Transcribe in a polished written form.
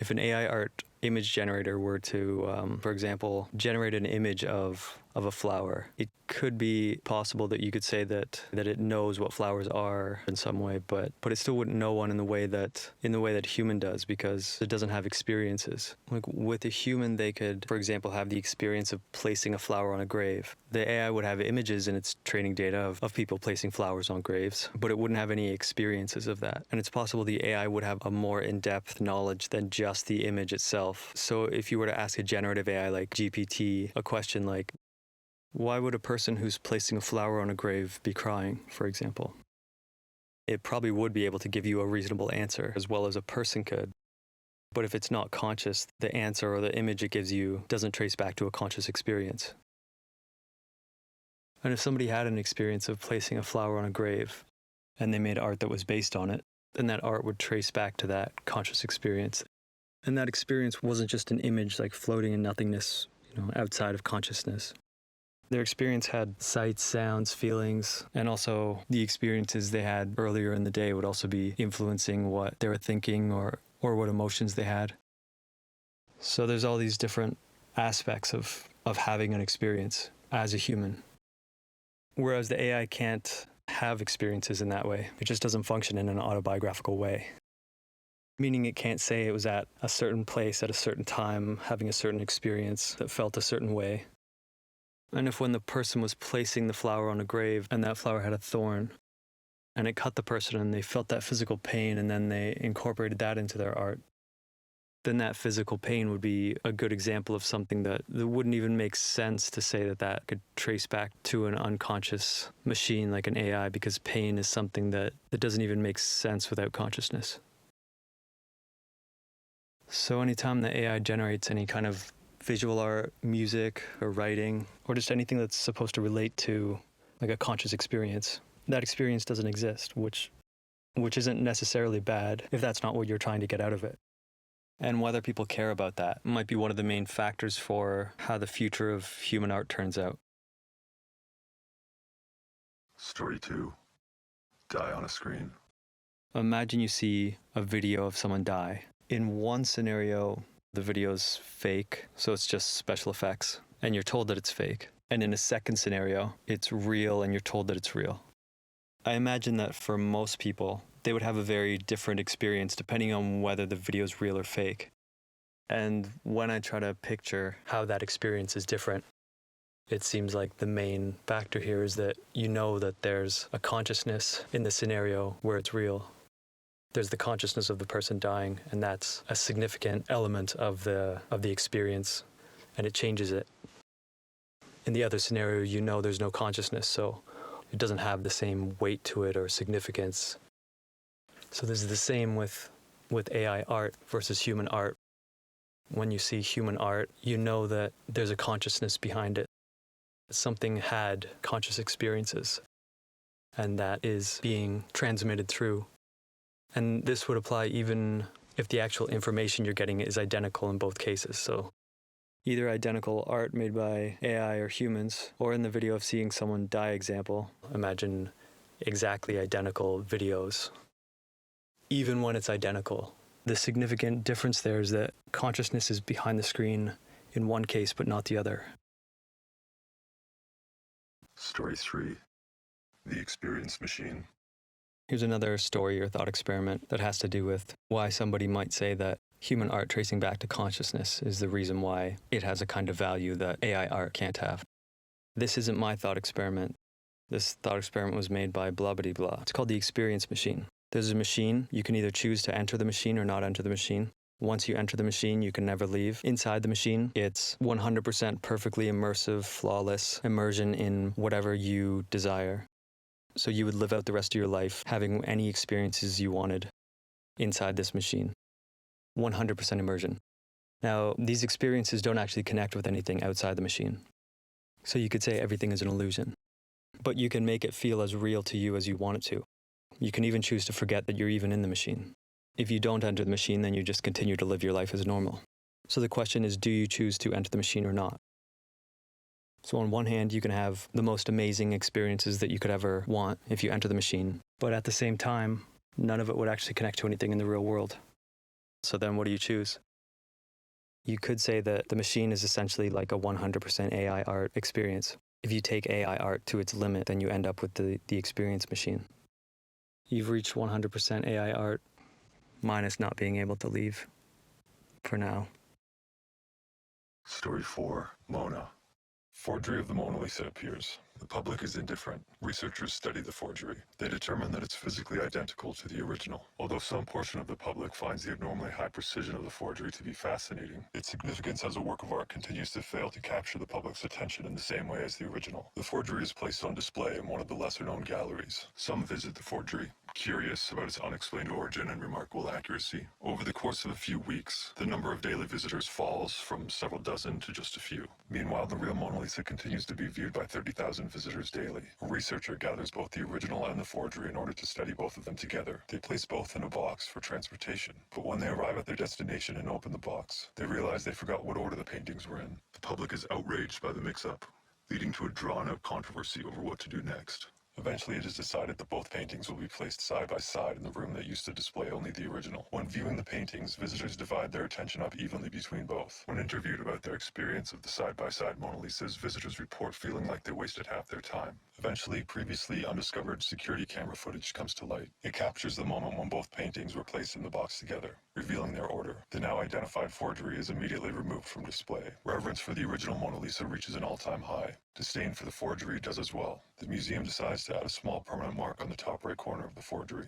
If an AI art image generator were to, for example, generate an image of a flower, it could be possible that you could say that it knows what flowers are in some way, but it still wouldn't know one in the way that human does, because it doesn't have experiences. Like with a human, they could, for example, have the experience of placing a flower on a grave. The AI would have images in its training data of people placing flowers on graves, but it wouldn't have any experiences of that. And it's possible the AI would have a more in-depth knowledge than just the image itself. So if you were to ask a generative AI like GPT a question like, why would a person who's placing a flower on a grave be crying, for example? It probably would be able to give you a reasonable answer as well as a person could. But if it's not conscious, the answer or the image it gives you doesn't trace back to a conscious experience. And if somebody had an experience of placing a flower on a grave and they made art that was based on it, then that art would trace back to that conscious experience. And that experience wasn't just an image like floating in nothingness, outside of consciousness. Their experience had sights, sounds, feelings, and also the experiences they had earlier in the day would also be influencing what they were thinking or what emotions they had. So there's all these different aspects of having an experience as a human. Whereas the AI can't have experiences in that way. It just doesn't function in an autobiographical way. Meaning it can't say it was at a certain place at a certain time, having a certain experience that felt a certain way. And if when the person was placing the flower on a grave and that flower had a thorn and it cut the person and they felt that physical pain and then they incorporated that into their art, then that physical pain would be a good example of something that wouldn't even make sense to say that could trace back to an unconscious machine like an AI, because pain is something that doesn't even make sense without consciousness. So anytime the AI generates any kind of visual art, music, or writing, or just anything that's supposed to relate to like a conscious experience, that experience doesn't exist, which isn't necessarily bad if that's not what you're trying to get out of it. And whether people care about that might be one of the main factors for how the future of human art turns out. Story 2. Die on a screen. Imagine you see a video of someone die. In one scenario, the video's fake, so it's just special effects, and you're told that it's fake. And in a second scenario, it's real and you're told that it's real. I imagine that for most people, they would have a very different experience depending on whether the video is real or fake. And when I try to picture how that experience is different, it seems like the main factor here is that you know that there's a consciousness in the scenario where it's real. There's the consciousness of the person dying, and that's a significant element of the experience, and it changes it. In the other scenario, you know there's no consciousness, so it doesn't have the same weight to it or significance. So this is the same with AI art versus human art. When you see human art, you know that there's a consciousness behind it. Something had conscious experiences, and that is being transmitted through. And this would apply even if the actual information you're getting is identical in both cases. So either identical art made by AI or humans, or in the video of seeing someone die example, imagine exactly identical videos. Even when it's identical, the significant difference there is that consciousness is behind the screen in one case, but not the other. Story 3. The Experience Machine. Here's another story or thought experiment that has to do with why somebody might say that human art tracing back to consciousness is the reason why it has a kind of value that AI art can't have. This isn't my thought experiment. This thought experiment was made by blah blah blah. It's called the Experience Machine. There's a machine. You can either choose to enter the machine or not enter the machine. Once you enter the machine, you can never leave. Inside the machine, it's 100% perfectly immersive, flawless immersion in whatever you desire. So you would live out the rest of your life having any experiences you wanted inside this machine. 100% immersion. Now, these experiences don't actually connect with anything outside the machine. So you could say everything is an illusion. But you can make it feel as real to you as you want it to. You can even choose to forget that you're even in the machine. If you don't enter the machine, then you just continue to live your life as normal. So the question is, do you choose to enter the machine or not? So on one hand, you can have the most amazing experiences that you could ever want if you enter the machine. But at the same time, none of it would actually connect to anything in the real world. So then what do you choose? You could say that the machine is essentially like a 100% AI art experience. If you take AI art to its limit, then you end up with the experience machine. You've reached 100% AI art, minus not being able to leave for now. Story 4, Mona. Forgery of the Mona Lisa appears. The public is indifferent. Researchers study the forgery. They determine that it's physically identical to the original. Although some portion of the public finds the abnormally high precision of the forgery to be fascinating, its significance as a work of art continues to fail to capture the public's attention in the same way as the original. The forgery is placed on display in one of the lesser-known galleries. Some visit the forgery, curious about its unexplained origin and remarkable accuracy. Over the course of a few weeks, the number of daily visitors falls from several dozen to just a few. Meanwhile, the real Mona Lisa continues to be viewed by 30,000 visitors daily. A researcher gathers both the original and the forgery in order to study both of them together. They place both in a box for transportation. But when they arrive at their destination and open the box, they realize they forgot what order the paintings were in. The public is outraged by the mix-up, leading to a drawn-out controversy over what to do next. Eventually, it is decided that both paintings will be placed side by side in the room that used to display only the original. When viewing the paintings, visitors divide their attention up evenly between both. When interviewed about their experience of the side-by-side Mona Lisas, visitors report feeling like they wasted half their time. Eventually, previously undiscovered security camera footage comes to light. It captures the moment when both paintings were placed in the box together, revealing their order. The now identified forgery is immediately removed from display. Reverence for the original Mona Lisa reaches an all-time high. Disdain for the forgery does as well. The museum decides to add a small permanent mark on the top right corner of the forgery.